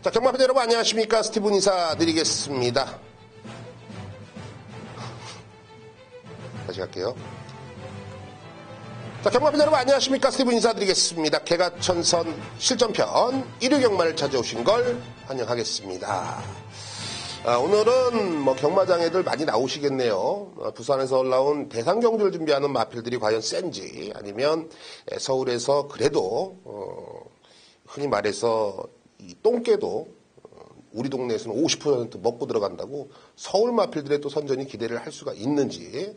자, 경마팬 여러분 안녕하십니까? 스티븐 인사드리겠습니다. 다시 갈게요. 자, 경마팬 여러분 안녕하십니까? 스티븐 인사드리겠습니다. 개가천선 실전편 1위 경마를 찾아오신 걸 환영하겠습니다. 오늘은 경마장애들 많이 나오시겠네요. 부산에서 올라온 대상 경주를 준비하는 마필들이 과연 센지, 아니면 서울에서 그래도 흔히 말해서 이 똥개도 우리 동네에서는 50% 먹고 들어간다고 서울 마필들의 또 선전이 기대를 할 수가 있는지,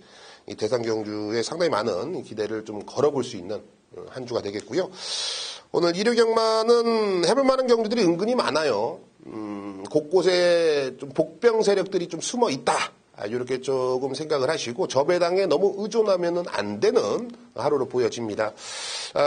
이 대상 경주에 상당히 많은 기대를 좀 걸어볼 수 있는 한 주가 되겠고요. 오늘 일요 경마는 해볼 만한 경주들이 은근히 많아요. 곳곳에 좀 복병 세력들이 좀 숨어 있다, 이렇게 조금 생각을 하시고 저배당에 너무 의존하면은 안 되는 하루로 보여집니다.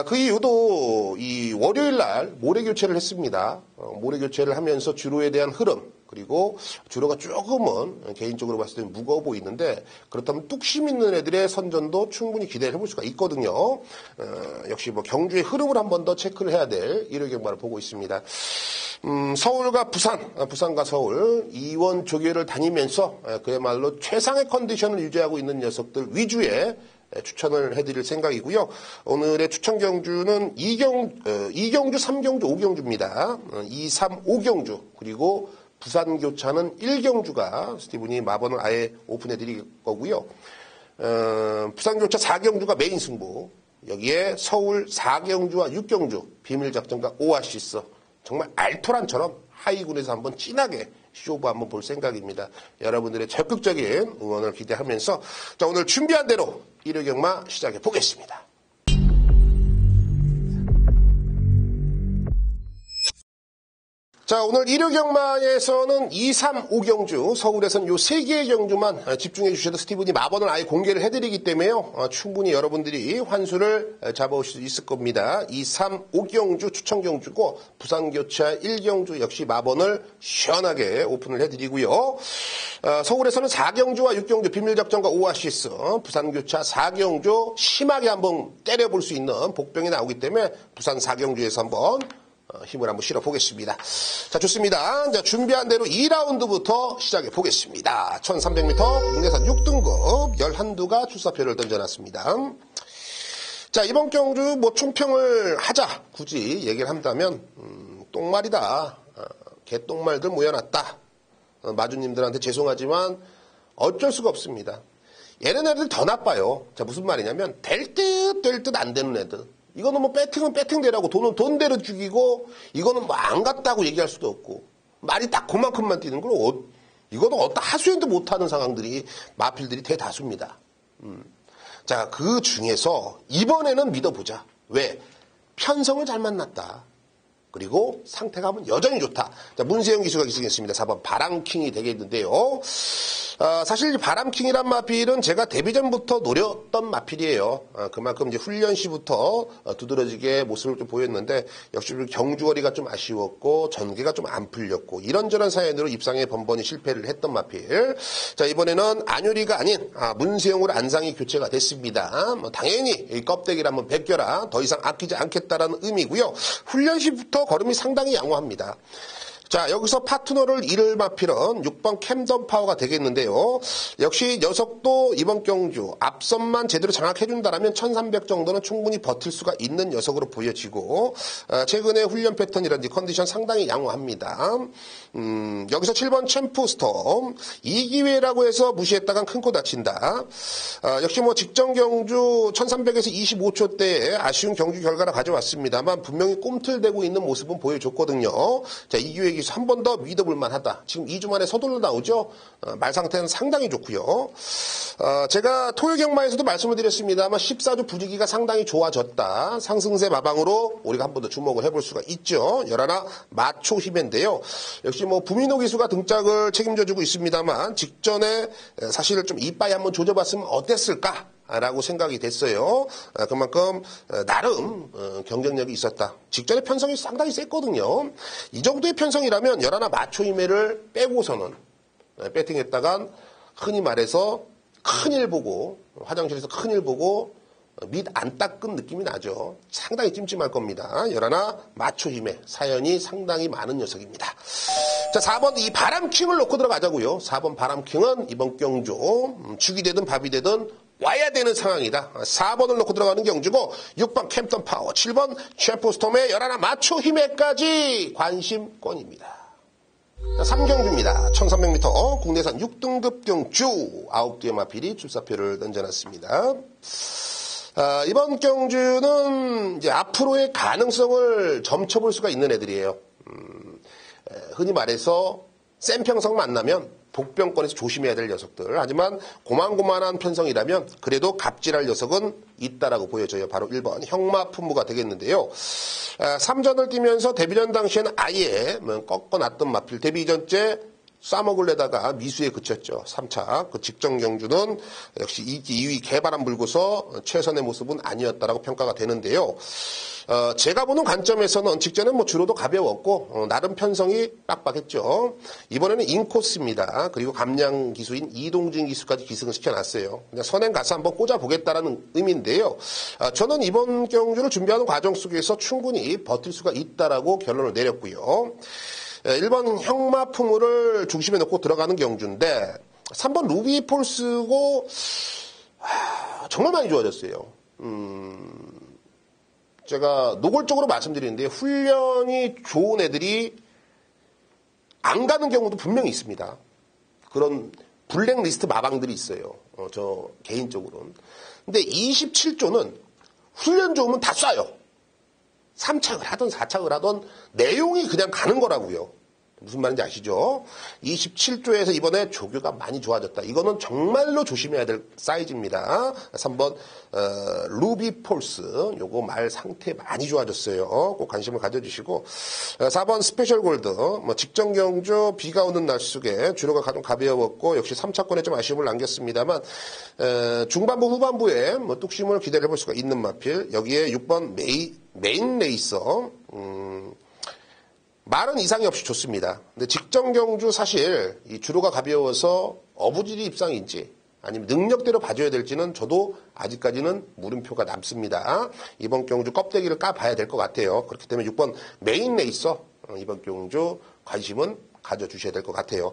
그 이유도 이 월요일 날 모래 교체를 했습니다. 모래 교체를 하면서 주로에 대한 흐름, 그리고 주로가 조금은 개인적으로 봤을 때 무거워 보이는데, 그렇다면 뚝심 있는 애들의 선전도 충분히 기대를 해볼 수가 있거든요. 역시 경주의 흐름을 한 번 더 체크를 해야 될 일요 경마를 보고 있습니다. 서울과 부산과 서울, 이원 조계를 다니면서 그야말로 최상의 컨디션을 유지하고 있는 녀석들 위주의 추천을 해드릴 생각이고요. 오늘의 추천 경주는 2경주, 3경주, 5경주입니다. 2, 3, 5경주, 그리고 부산 교차는 1경주가 스티븐이 마번을 아예 오픈해드릴 거고요. 부산 교차 4경주가 메인 승부, 여기에 서울 4경주와 6경주, 비밀작전가 오아시스, 정말 알토란처럼 하이군에서 한번 진하게 쇼부 한번 볼 생각입니다. 여러분들의 적극적인 응원을 기대하면서, 자, 오늘 준비한 대로 일요 경마 시작해 보겠습니다. 자, 오늘 일요 경마에서는 2, 3, 5경주, 서울에서는 요 3개의 경주만 집중해 주셔도 스티븐이 마번을 아예 공개를 해드리기 때문에요. 충분히 여러분들이 환수를 잡아오실 수 있을 겁니다. 2, 3, 5경주 추천 경주고, 부산교차 1경주 역시 마번을 시원하게 오픈을 해드리고요. 서울에서는 4경주와 6경주 비밀작전과 오아시스, 부산교차 4경주 심하게 한번 때려볼 수 있는 복병이 나오기 때문에 부산 4경주에서 한번 힘을 한번 실어보겠습니다. 자, 좋습니다. 자, 준비한 대로 2라운드부터 시작해 보겠습니다. 1300m 국내산 6등급 11두가 출사표를 던져놨습니다. 자, 이번 경주 총평을 하자, 굳이 얘기를 한다면, 똥말이다. 개똥말들 모여놨다. 마주님들한테 죄송하지만 어쩔 수가 없습니다. 얘네들 더 나빠요. 자, 무슨 말이냐면, 될 듯 안 되는 애들. 이거는 배팅은 배팅대라고 돈은 돈대로 죽이고, 이거는 안 갔다고 얘기할 수도 없고, 말이 딱 그만큼만 뛰는 걸, 이거는 어떤 하수인도 못하는 상황들이, 마필들이 대다수입니다. 자, 그 중에서 이번에는 믿어보자. 왜? 편성을 잘 만났다. 그리고 상태감은 여전히 좋다. 자, 문세영 기수가 기승했습니다. 4번 바람킹이 되겠는데요. 사실 바람킹이란 마필은 제가 데뷔 전부터 노렸던 마필이에요. 그만큼 이제 훈련 시부터 두드러지게 모습을 좀 보였는데, 역시 경주거리가 좀 아쉬웠고 전개가 좀 안 풀렸고 이런저런 사연으로 입상에 번번이 실패를 했던 마필. 자, 이번에는 안효리가 아닌 문세영으로 안상이 교체가 됐습니다. 당연히 이 껍데기를 한번 벗겨라, 더 이상 아끼지 않겠다라는 의미고요. 훈련 시부터 걸음이 상당히 양호합니다. 자, 여기서 파트너를 잃을 마필은 6번 캠던 파워가 되겠는데요. 역시 녀석도 이번 경주 앞선만 제대로 장악해준다라면 1300 정도는 충분히 버틸 수가 있는 녀석으로 보여지고, 최근에 훈련 패턴이라든지 컨디션 상당히 양호합니다. 여기서 7번 챔프스톰, 이 기회라고 해서 무시했다간 큰 코 다친다. 역시 직전 경주 1300에서 25초대에 아쉬운 경주 결과를 가져왔습니다만 분명히 꼼틀대고 있는 모습은 보여줬거든요. 자, 이 기회 한 번 더 믿어볼 만하다. 지금 2주 만에 서둘러 나오죠. 말 상태는 상당히 좋고요. 제가 토요 경마에서도 말씀을 드렸습니다만 14주 부지기가 상당히 좋아졌다. 상승세 마방으로 우리가 한 번 더 주목을 해볼 수가 있죠. 11 마초 힘인데요. 역시 부민호 기수가 등짝을 책임져주고 있습니다만 직전에 사실 좀 이빠이 한번 조져봤으면 어땠을까? 라고 생각이 됐어요. 그만큼 나름 경쟁력이 있었다. 직전에 편성이 상당히 셌거든요. 이 정도의 편성이라면 11 마초임회를 빼고서는 배팅했다간 흔히 말해서 큰일 보고, 화장실에서 큰일 보고 밑 안 닦은 느낌이 나죠. 상당히 찜찜할 겁니다. 11 마초 힘에 사연이 상당히 많은 녀석입니다. 자, 4번 이 바람킹을 놓고 들어가자고요. 4번 바람킹은 이번 경주 죽이 되든 밥이 되든 와야 되는 상황이다. 4번을 놓고 들어가는 경주고 6번 캠턴 파워, 7번 셰프스톰의 11 마초 힘에까지 관심권입니다. 3경주입니다. 1300m 국내산 6등급 경주 9개의 마필이 출사표를 던져놨습니다. 이번 경주는 이제 앞으로의 가능성을 점쳐볼 수가 있는 애들이에요. 흔히 말해서 센 편성 만나면 복병권에서 조심해야 될 녀석들. 하지만 고만고만한 편성이라면 그래도 갑질할 녀석은 있다라고 보여져요. 바로 1번 형마품무가 되겠는데요. 3전을 뛰면서 데뷔전 당시에는 아예 꺾어놨던 마필. 데뷔 이전째 싸먹으려다가 미수에 그쳤죠. 3차. 그 직전 경주는 역시 2위 개바람 불고서 최선의 모습은 아니었다라고 평가가 되는데요. 제가 보는 관점에서는 직전은 주로도 가벼웠고 나름 편성이 빡빡했죠. 이번에는 인코스입니다. 그리고 감량 기수인 이동진 기수까지 기승을 시켜놨어요. 그냥 선행 가서 한번 꽂아보겠다라는 의미인데요. 저는 이번 경주를 준비하는 과정 속에서 충분히 버틸 수가 있다라고 결론을 내렸고요. 1번 형마품을 중심에 놓고 들어가는 경주인데 3번 루비폴스고 정말 많이 좋아졌어요. 제가 노골적으로 말씀드리는데 훈련이 좋은 애들이 안 가는 경우도 분명히 있습니다. 그런 블랙리스트 마방들이 있어요. 저 개인적으로는. 근데 27조는 훈련 좋으면 다 쏴요. 3착을 하든 4착을 하든 내용이 그냥 가는 거라고요. 무슨 말인지 아시죠? 27조에서 이번에 조교가 많이 좋아졌다. 이거는 정말로 조심해야 될 사이즈입니다. 3번 루비폴스 요거 말 상태 많이 좋아졌어요. 꼭 관심을 가져주시고 4번 스페셜 골드 직전 경주 비가 오는 날 속에 주로가 좀 가벼웠고 역시 3차권에 좀 아쉬움을 남겼습니다만 중반부 후반부에 뚝심을 기대해볼 수가 있는 마필. 여기에 6번 메인 레이서 말은 이상이 없이 좋습니다. 근데 직전 경주 사실 이 주로가 가벼워서 어부지리 입상인지 아니면 능력대로 봐줘야 될지는 저도 아직까지는 물음표가 남습니다. 이번 경주 껍데기를 까봐야 될 것 같아요. 그렇기 때문에 6번 메인 레이서 이번 경주 관심은 가져주셔야 될 것 같아요.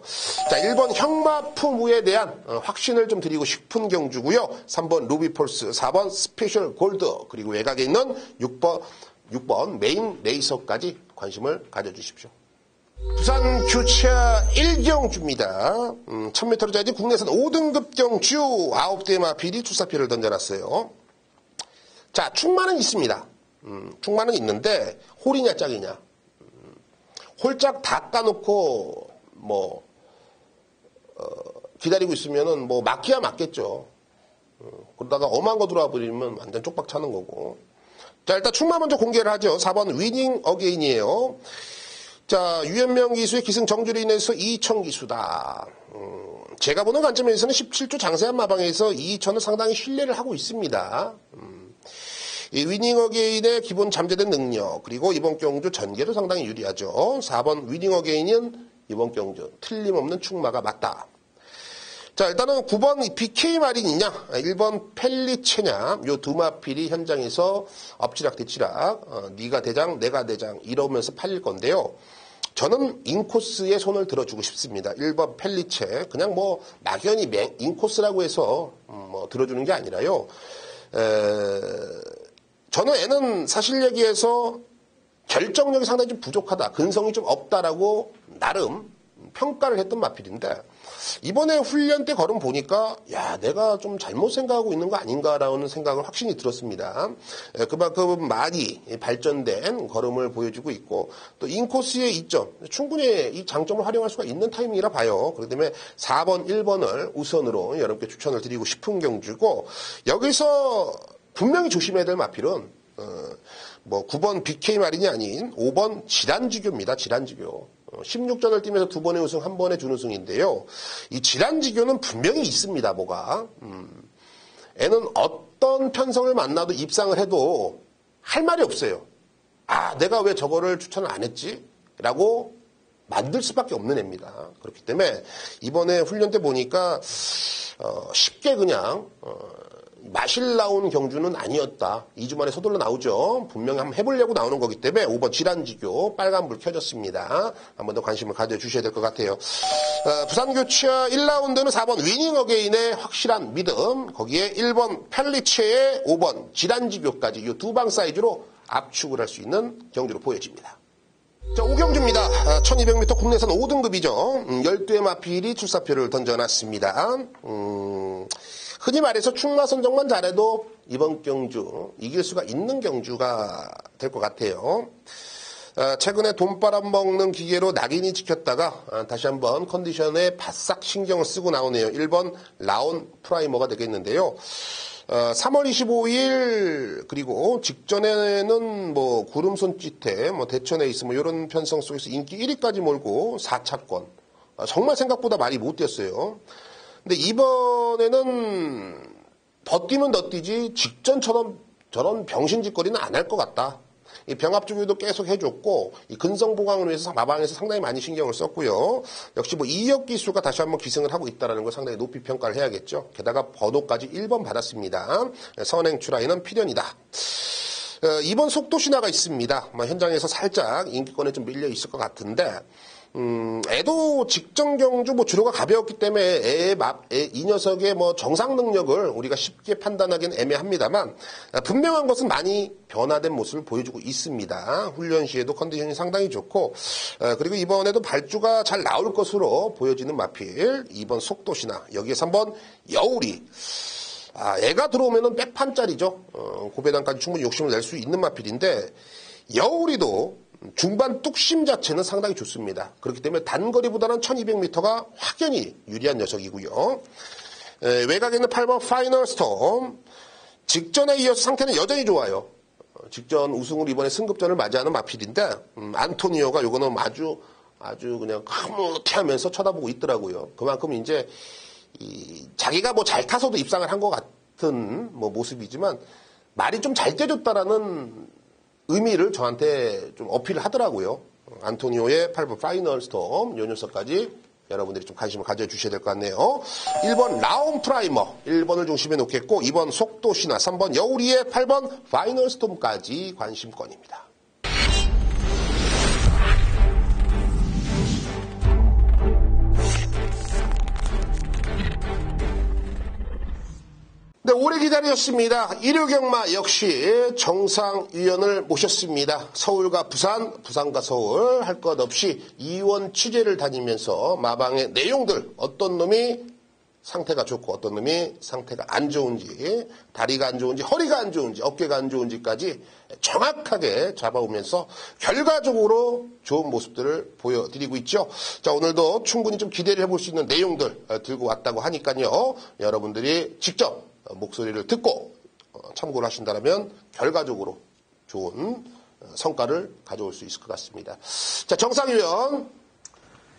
자, 1번 형마품우에 대한 확신을 좀 드리고 싶은 경주고요. 3번 루비폴스, 4번 스페셜 골드, 그리고 외곽에 있는 6번 메인 레이서까지 관심을 가져주십시오. 부산 규차 1경주입니다. 1000m짜리 국내산 5등급 경주 9대 마필이 출사표를 던져놨어요. 자, 충만은 있습니다. 충만은 있는데 홀이냐 짝이냐. 홀짝 다 까놓고 기다리고 있으면은 맞기야 맞겠죠. 그러다가 엄한 거 들어와 버리면 완전 쪽박 차는 거고. 자, 일단 충만 먼저 공개를 하죠. 4번 위닝 어게인이에요. 자, 유현명 기수의 기승 정주로 인해서 2천 기수다. 제가 보는 관점에서는 17조 장세한 마방에서 2천은 상당히 신뢰를 하고 있습니다. 이 위닝 어게인의 기본 잠재된 능력, 그리고 이번 경주 전개도 상당히 유리하죠. 4번 위닝 어게인은 이번 경주 틀림없는 충마가 맞다. 자, 일단은 9번 BK 마린이냐, 1번 펠리체냐, 요 두 마필이 현장에서 엎치락 뒤치락, 네가 대장, 내가 대장 이러면서 팔릴 건데요. 저는 인코스에 손을 들어주고 싶습니다. 1번 펠리체, 그냥 막연히 인코스라고 해서 들어주는 게 아니라요. 저는 애는 사실 얘기해서 결정력이 상당히 좀 부족하다, 근성이 좀 없다라고 나름 평가를 했던 마필인데 이번에 훈련 때 걸음 보니까 내가 좀 잘못 생각하고 있는 거 아닌가라는 생각을 확신이 들었습니다. 그만큼 많이 발전된 걸음을 보여주고 있고 또 인코스의 이점 충분히 이 장점을 활용할 수가 있는 타이밍이라 봐요. 그렇기 때문에 4번, 1번을 우선으로 여러분께 추천을 드리고 싶은 경주고 여기서 분명히 조심해야 될 마필은 9번 BK 마린이 아닌 5번 지란지교입니다. 지란지교. 16전을 뛰면서 2번의 우승, 1번의 준우승인데요. 이 지란지교는 분명히 있습니다, 뭐가. 애는 어떤 편성을 만나도 입상을 해도 할 말이 없어요. 내가 왜 저거를 추천을 안 했지? 라고 만들 수밖에 없는 애입니다. 그렇기 때문에 이번에 훈련 때 보니까 쉽게 그냥 마실 나온 경주는 아니었다. 2주 만에 서둘러 나오죠. 분명히 한번 해보려고 나오는 거기 때문에 5번 질환지교 빨간불 켜졌습니다. 한 번 더 관심을 가져주셔야 될 것 같아요. 부산교치와 1라운드는 4번 위닝 어게인의 확실한 믿음, 거기에 1번 펠리체의 5번 질환지교까지 이 두 방 사이즈로 압축을 할 수 있는 경주로 보여집니다. 자, 오경주입니다. 1200m 국내선 5등급이죠. 12의 마필이 출사표를 던져놨습니다. 흔히 말해서 충마 선정만 잘해도 이번 경주 이길 수가 있는 경주가 될 것 같아요. 최근에 돈 빨아먹는 기계로 낙인이 찍혔다가 다시 한번 컨디션에 바싹 신경을 쓰고 나오네요. 1번 라온 프라이머가 되겠는데요. 3월 25일 그리고 직전에는 뭐 구름 손짓에 뭐 대천에이스 뭐 이런 편성 속에서 인기 1위까지 몰고 4차권. 정말 생각보다 많이 못 뛰었어요. 근데 이번에는 더 뛰면 더 뛰지 직전처럼 저런 병신짓거리는 안 할 것 같다. 이 병합주기도 계속 해줬고 이 근성 보강을 위해서 마방에서 상당히 많이 신경을 썼고요. 역시 뭐 이역 기수가 다시 한번 기승을 하고 있다는 걸 상당히 높이 평가를 해야겠죠. 게다가 번호까지 1번 받았습니다. 선행 출하에는 필연이다. 이번 속도 신화가 있습니다. 현장에서 살짝 인기권에 좀 밀려 있을 것 같은데 애도 직전 경주 뭐 주로가 가벼웠기 때문에 이 녀석의 뭐 정상 능력을 우리가 쉽게 판단하기는 애매합니다만 분명한 것은 많이 변화된 모습을 보여주고 있습니다. 훈련 시에도 컨디션이 상당히 좋고 그리고 이번에도 발주가 잘 나올 것으로 보여지는 마필 2번 속도신화 여기에서 한번 여울이 애가 들어오면은 백판짜리죠. 고배당까지 충분히 욕심을 낼 수 있는 마필인데 여울이도 중반 뚝심 자체는 상당히 좋습니다. 그렇기 때문에 단거리보다는 1200m가 확연히 유리한 녀석이고요. 외곽에 있는 8번 파이널 스톰. 직전에 이어서 상태는 여전히 좋아요. 직전 우승을 이번에 승급전을 맞이하는 마필인데 안토니오가 요거는 아주 그냥 흐뭇해하면서 쳐다보고 있더라고요. 그만큼 이제 자기가 뭐 잘 타서도 입상을 한 것 같은 뭐 모습이지만 말이 좀 잘 떼줬다라는 의미를 저한테 좀 어필을 하더라고요. 안토니오의 8번 파이널 스톰, 요 녀석까지 여러분들이 좀 관심을 가져주셔야 될 것 같네요. 1번 라온 프라이머, 1번을 중심에 놓겠고, 2번 속도신화, 3번 여우리의 8번 파이널 스톰까지 관심권입니다. 네, 오래 기다렸습니다. 일요경마 역시 정상위원을 모셨습니다. 서울과 부산, 부산과 서울 할 것 없이 이원 취재를 다니면서 마방의 내용들 어떤 놈이 상태가 좋고 어떤 놈이 상태가 안 좋은지 다리가 안 좋은지 허리가 안 좋은지 어깨가 안 좋은지까지 정확하게 잡아오면서 결과적으로 좋은 모습들을 보여드리고 있죠. 자, 오늘도 충분히 좀 기대를 해볼 수 있는 내용들 들고 왔다고 하니까요. 여러분들이 직접 목소리를 듣고 참고를 하신다면 결과적으로 좋은 성과를 가져올 수 있을 것 같습니다. 자, 정상위원.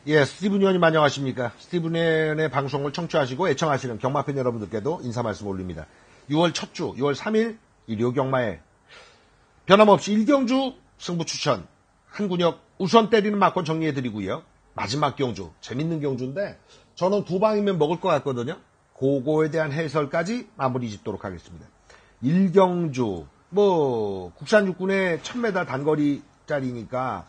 예, 스티븐 의원님 안녕하십니까. 스티븐 의원의 방송을 청취하시고 애청하시는 경마팬 여러분들께도 인사 말씀 올립니다. 6월 첫 주, 6월 3일 일요 경마에 변함없이 1경주 승부 추천, 한 군역 우선 때리는 막권 정리해드리고요. 마지막 경주, 재밌는 경주인데 저는 두 방이면 먹을 것 같거든요. 그거에 대한 해설까지 마무리 짓도록 하겠습니다. 1경주, 국산 육군의 1000m 단거리짜리니까,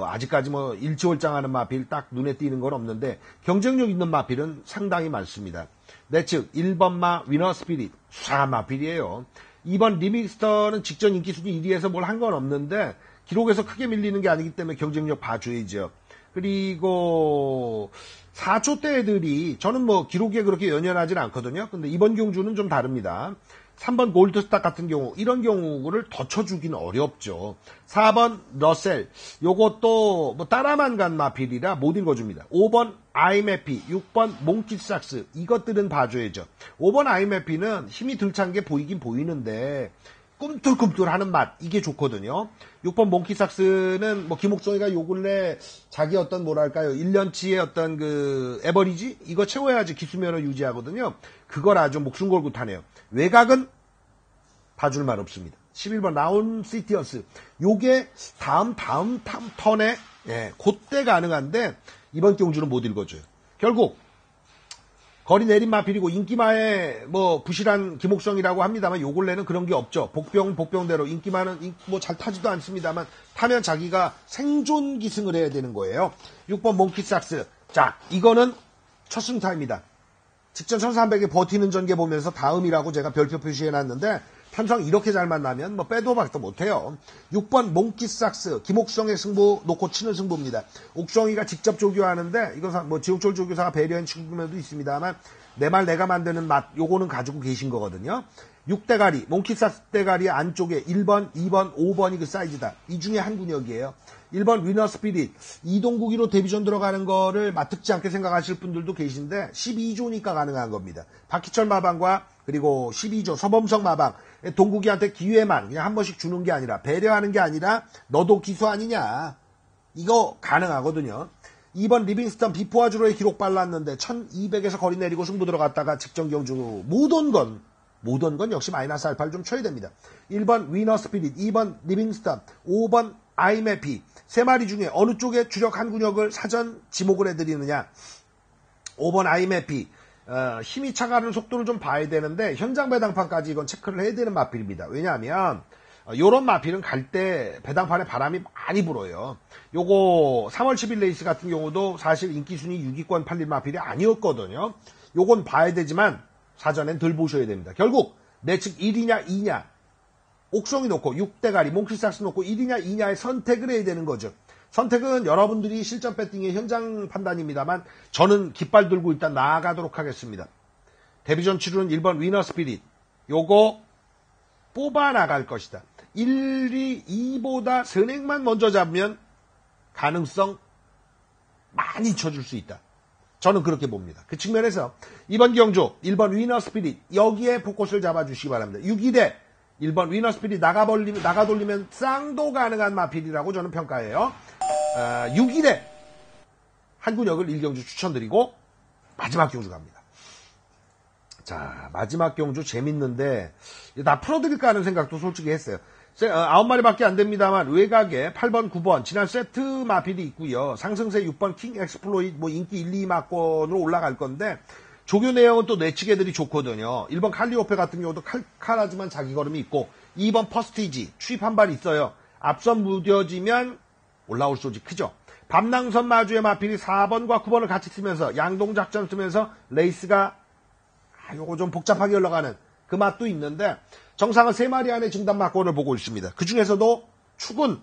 아직까지 일치월장하는 마필 딱 눈에 띄는 건 없는데, 경쟁력 있는 마필은 상당히 많습니다. 내측 1번마 위너 스피릿, 수상한 마필이에요. 2번 리밍스턴은 직전 인기 순위 1위에서 뭘 한 건 없는데, 기록에서 크게 밀리는 게 아니기 때문에 경쟁력 봐줘야죠. 그리고 4초 대 애들이 저는 기록에 그렇게 연연하진 않거든요. 근데 이번 경주는 좀 다릅니다. 3번 골드스타 같은 경우 이런 경우를 더 쳐주기는 어렵죠. 4번 러셀 요것도 따라만 간 마필이라 못 읽어줍니다. 5번 아이메피 6번 몽키삭스 이것들은 봐줘야죠. 5번 아이메피는 힘이 들찬 게 보이긴 보이는데 꿈틀꿈틀하는 맛 이게 좋거든요. 6번 몽키삭스는 김옥성이가 요 근래 자기 어떤 1년치의 어떤 에버리지 이거 채워야지 기수면을 유지하거든요. 그걸 아주 목숨 걸고 타네요. 외곽은 봐줄 말 없습니다. 11번 라운 시티어스 요게 다음 턴에 그때 가능한데 이번 경주는 못 읽어줘요. 결국 거리 내린 마필이고 인기마의 뭐 부실한 기목성이라고 합니다만 요 근래는 그런 게 없죠. 복병대로 인기마는 뭐 잘 타지도 않습니다만 타면 자기가 생존 기승을 해야 되는 거예요. 6번 몽키삭스. 자, 이거는 첫 승타입니다. 직전 1300에 버티는 전개 보면서 다음이라고 제가 별표 표시해놨는데 삼성 이렇게 잘 만나면 뭐 빼도 박도 못해요. 6번 몽키삭스 김옥성의 승부 놓고 치는 승부입니다. 옥성이가 직접 조교하는데 이거 뭐 지옥철 조교사가 배려한 측면도 있습니다만 내 말 내가 만드는 맛 요거는 가지고 계신 거거든요. 6대가리 몽키삭스 대가리 안쪽에 1번, 2번, 5번이 그 사이즈다. 이 중에 한 군역이에요. 1번 위너 스피릿 이동국이로 데뷔전 들어가는 거를 맞듣지 않게 생각하실 분들도 계신데 12조니까 가능한 겁니다. 박희철 마방과 그리고 12조 서범석 마방 동국이한테 기회만 그냥 한 번씩 주는 게 아니라 배려하는 게 아니라 너도 기수 아니냐 이거 가능하거든요. 2번 리빙스턴 비포아주로의 기록 빨랐는데 1200에서 거리 내리고 승부 들어갔다가 직전 경주 못 온 건 역시 마이너스 알파를 좀 쳐야 됩니다. 1번 위너 스피릿 2번 리빙스턴 5번 아이메피 세 마리 중에 어느 쪽에 주력 한 군역을 사전 지목을 해드리느냐. 5번 아이메피 힘이 차가는 속도를 좀 봐야 되는데 현장 배당판까지 이건 체크를 해야 되는 마필입니다. 왜냐하면 요런 마필은 갈 때 배당판에 바람이 많이 불어요. 요거 3월 10일 레이스 같은 경우도 사실 인기순위 6위권 팔린 마필이 아니었거든요. 요건 봐야 되지만 사전엔 덜 보셔야 됩니다. 결국 내 측 1이냐 2냐 옥성이 놓고 6대가리 몽키삭스 놓고 1이냐 2냐의 선택을 해야 되는 거죠. 선택은 여러분들이 실전 배팅의 현장 판단입니다만 저는 깃발 들고 일단 나아가도록 하겠습니다. 데뷔전 치르는 1번 위너 스피릿 요거 뽑아 나갈 것이다. 1, 2, 2보다 선행만 먼저 잡으면 가능성 많이 쳐줄 수 있다. 저는 그렇게 봅니다. 그 측면에서 이번 경주 1번 위너 스피릿 여기에 포커스를 잡아주시기 바랍니다. 6위대 1번 위너 스피릿 나가돌리면 쌍도 가능한 마필이라고 저는 평가해요. 6위대 한 군역을 1경주 추천드리고 마지막 경주 갑니다. 자, 마지막 경주 재밌는데 나 풀어드릴까 하는 생각도 솔직히 했어요. 9마리밖에 안 됩니다만 외곽에 8번, 9번 지난 세트 마필이 있고요. 상승세 6번 킹 엑스플로잇 뭐 인기 1, 2마권으로 올라갈 건데 조교 내용은 또 내측 애들이 좋거든요. 1번 칼리오페 같은 경우도 칼칼하지만 자기 걸음이 있고 2번 퍼스티지 추입 한 발 있어요. 앞선 무뎌지면 올라올 소지 크죠. 밤낭선 마주의 마필이 4번과 9번을 같이 쓰면서 양동작전 쓰면서 레이스가 요거 좀 복잡하게 흘러가는 그 맛도 있는데 정상은 3마리 안에 증단 마권을 보고 있습니다. 그 중에서도 축은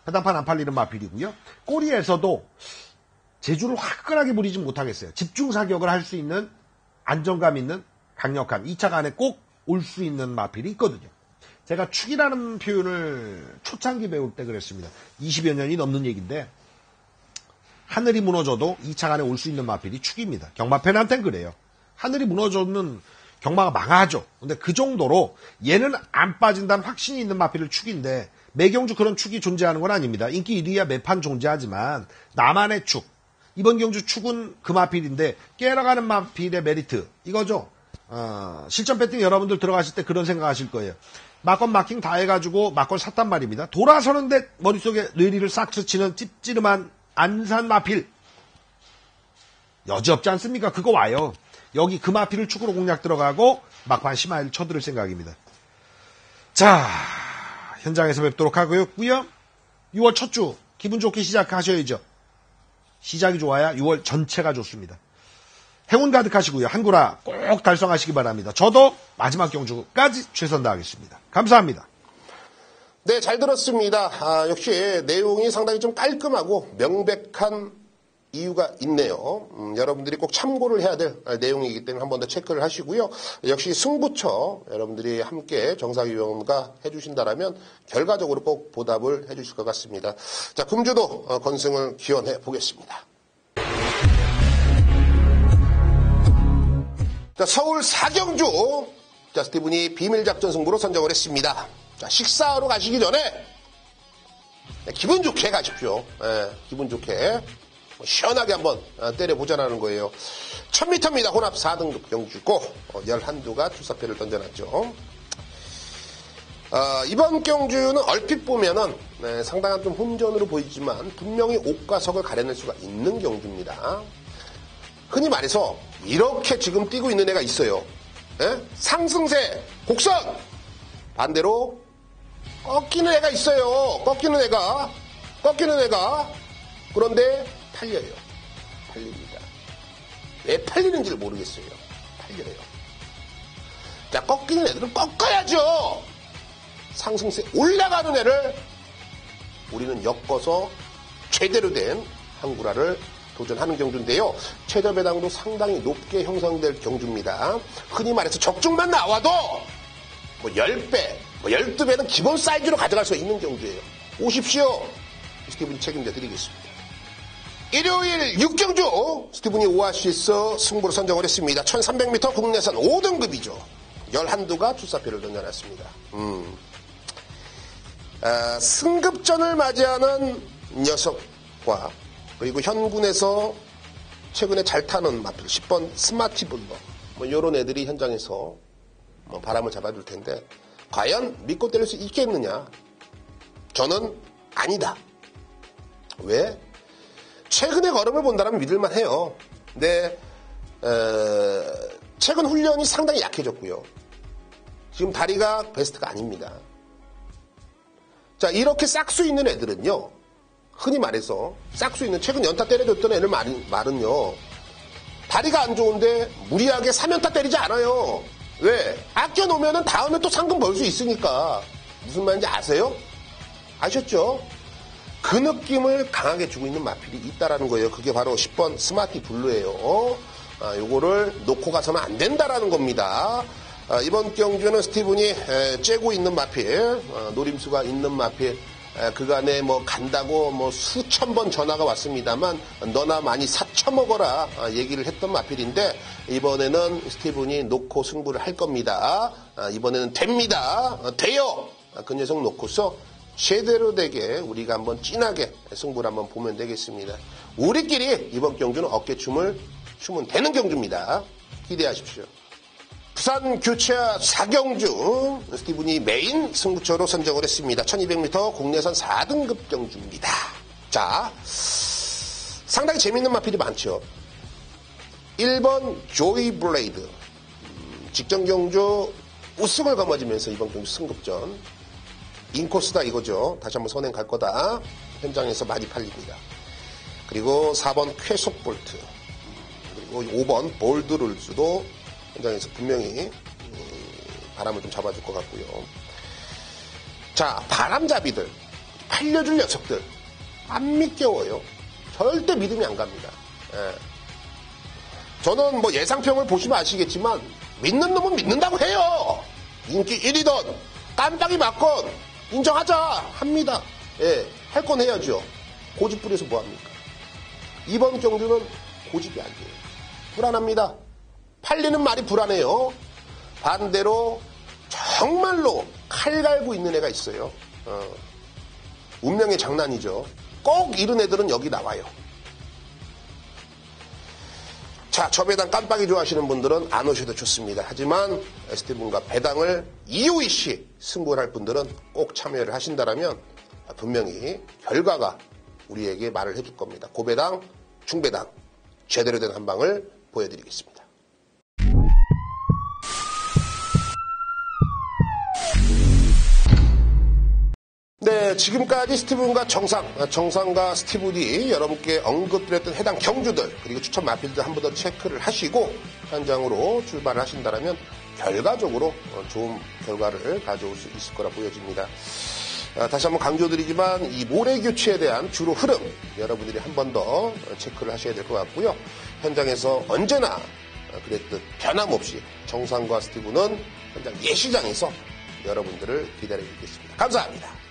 배당판 안 팔리는 마필이고요. 꼬리에서도 제주를 화끈하게 부리지 못하겠어요. 집중 사격을 할 수 있는 안정감 있는 강력한 2차 안에 꼭 올 수 있는 마필이 있거든요. 제가 축이라는 표현을 초창기 배울 때 그랬습니다. 20여 년이 넘는 얘기인데 하늘이 무너져도 2차 안에 올 수 있는 마필이 축입니다. 경마팬한테는 그래요. 하늘이 무너져는 경마가 망하죠. 근데 그 정도로 얘는 안 빠진다는 확신이 있는 마필을 축인데 매경주 그런 축이 존재하는 건 아닙니다. 인기 1위야 매판 존재하지만 나만의 축. 이번 경주 축은 그 마필인데 깨러가는 마필의 메리트 이거죠. 실전 배팅 여러분들 들어가실 때 그런 생각하실 거예요. 마건 마킹 다 해가지고 마건 샀단 말입니다. 돌아서는데 머릿속에 뇌리를 싹 스치는 찝찌름한 안산 마필 여지없지 않습니까? 그거 와요. 여기 그 마필을 축으로 공략 들어가고 막판 시마일 쳐들을 생각입니다. 자, 현장에서 뵙도록 하고요. 6월 첫 주 기분 좋게 시작하셔야죠. 시작이 좋아야 6월 전체가 좋습니다. 행운 가득하시고요. 한구라 꼭 달성하시기 바랍니다. 저도 마지막 경주까지 최선 다하겠습니다. 감사합니다. 네, 잘 들었습니다. 역시 내용이 상당히 좀 깔끔하고 명백한 이유가 있네요. 여러분들이 꼭 참고를 해야 될 내용이기 때문에 한 번 더 체크를 하시고요. 역시 승부처 여러분들이 함께 정상위원과 해주신다라면 결과적으로 꼭 보답을 해주실 것 같습니다. 자, 금주도 건승을 기원해 보겠습니다. 자, 서울 4경주. 자, 스티븐이 비밀작전 승부로 선정을 했습니다. 자, 식사하러 가시기 전에 기분 좋게 가십시오. 기분 좋게. 시원하게 한번 때려보자라는 거예요. 1000m입니다. 혼합 4등급 경주고 11두가 출사표를 던져놨죠. 이번 경주는 얼핏 보면은 상당한 좀 혼전으로 보이지만 분명히 옥과석을 가려낼 수가 있는 경주입니다. 흔히 말해서 이렇게 지금 뛰고 있는 애가 있어요. 예? 상승세, 곡선! 반대로 꺾이는 애가 있어요. 꺾이는 애가. 그런데 팔려요. 팔립니다. 왜 팔리는지를 모르겠어요. 팔려요. 자, 꺾이는 애들은 꺾어야죠. 상승세 올라가는 애를 우리는 엮어서 제대로 된 한구라를 도전하는 경주인데요. 최저 배당도 상당히 높게 형성될 경주입니다. 흔히 말해서 적중만 나와도 뭐 10배, 뭐 12배는 기본 사이즈로 가져갈 수 있는 경주예요. 오십시오. 스티븐이 책임져 드리겠습니다. 일요일 6경주 스티븐이 오아시스 승부로 선정을 했습니다. 1300m 국내선 5등급이죠. 11두가 출사표를 던져놨습니다. 승급전을 맞이하는 녀석과 그리고 현군에서 최근에 잘 타는 마필 10번 스마티블러 뭐 이런 애들이 현장에서 바람을 잡아줄 텐데 과연 믿고 때릴 수 있겠느냐? 저는 아니다. 왜? 최근의 걸음을 본다면 믿을만 해요. 근데 최근 훈련이 상당히 약해졌고요. 지금 다리가 베스트가 아닙니다. 자, 이렇게 싹수 있는 애들은요. 흔히 말해서 싹수 있는 최근 연타 때려줬던 애들 말은요. 다리가 안 좋은데 무리하게 3연타 때리지 않아요. 왜? 아껴놓으면 다음에 또 상금 벌 수 있으니까. 무슨 말인지 아세요? 아셨죠? 그 느낌을 강하게 주고 있는 마필이 있다라는 거예요. 그게 바로 10번 스마티 블루예요. 요거를 놓고 가서는 안 된다라는 겁니다. 이번 경주는 스티븐이 째고 있는 마필, 노림수가 있는 마필, 그간에 뭐 간다고 뭐 수천 번 전화가 왔습니다만 너나 많이 사쳐먹어라 얘기를 했던 마필인데 이번에는 스티븐이 놓고 승부를 할 겁니다. 이번에는 됩니다. 돼요. 그 녀석 놓고서 제대로 되게 우리가 한번 진하게 승부를 한번 보면 되겠습니다. 우리끼리 이번 경주는 어깨춤을 추면 되는 경주입니다. 기대하십시오. 부산 교차 4경주 스티븐이 메인 승부처로 선정을 했습니다. 1200m 국내선 4등급 경주입니다. 자, 상당히 재밌는 마필이 많죠. 1번 조이 블레이드 직전 경주 우승을 거머쥐면서 이번 경주 승급전 인코스다 이거죠. 다시 한번 선행 갈 거다. 현장에서 많이 팔립니다. 그리고 4번 쾌속 볼트 그리고 5번 볼드룰스도 현장에서 분명히 바람을 좀 잡아줄 것 같고요. 자, 바람잡이들, 팔려줄 녀석들 안 믿겨워요. 절대 믿음이 안 갑니다. 예. 저는 뭐 예상평을 보시면 아시겠지만 믿는 놈은 믿는다고 해요. 인기 1위던 깜빡이 맞건 인정하자 합니다. 예, 할 건 해야죠. 고집 부려서 뭐합니까? 이번 경주는 고집이 안 돼요. 불안합니다. 팔리는 말이 불안해요. 반대로 정말로 칼 갈고 있는 애가 있어요. 운명의 장난이죠. 꼭 이런 애들은 여기 나와요. 자, 저 배당 깜빡이 좋아하시는 분들은 안 오셔도 좋습니다. 하지만 스티븐과 배당을 이유이시 승부를 할 분들은 꼭 참여를 하신다면 분명히 결과가 우리에게 말을 해줄 겁니다. 고배당, 중배당 제대로 된 한 방을 보여드리겠습니다. 네, 지금까지 스티븐과 정상과 스티븐이 여러분께 언급드렸던 해당 경주들 그리고 추천 마필들 한 번 더 체크를 하시고 현장으로 출발을 하신다면 결과적으로 좋은 결과를 가져올 수 있을 거라 보여집니다. 다시 한번 강조드리지만 이 모래 교체에 대한 주로 흐름 여러분들이 한 번 더 체크를 하셔야 될 것 같고요. 현장에서 언제나 그랬듯 변함없이 정상과 스티븐은 현장 예시장에서 여러분들을 기다리고 있겠습니다. 감사합니다.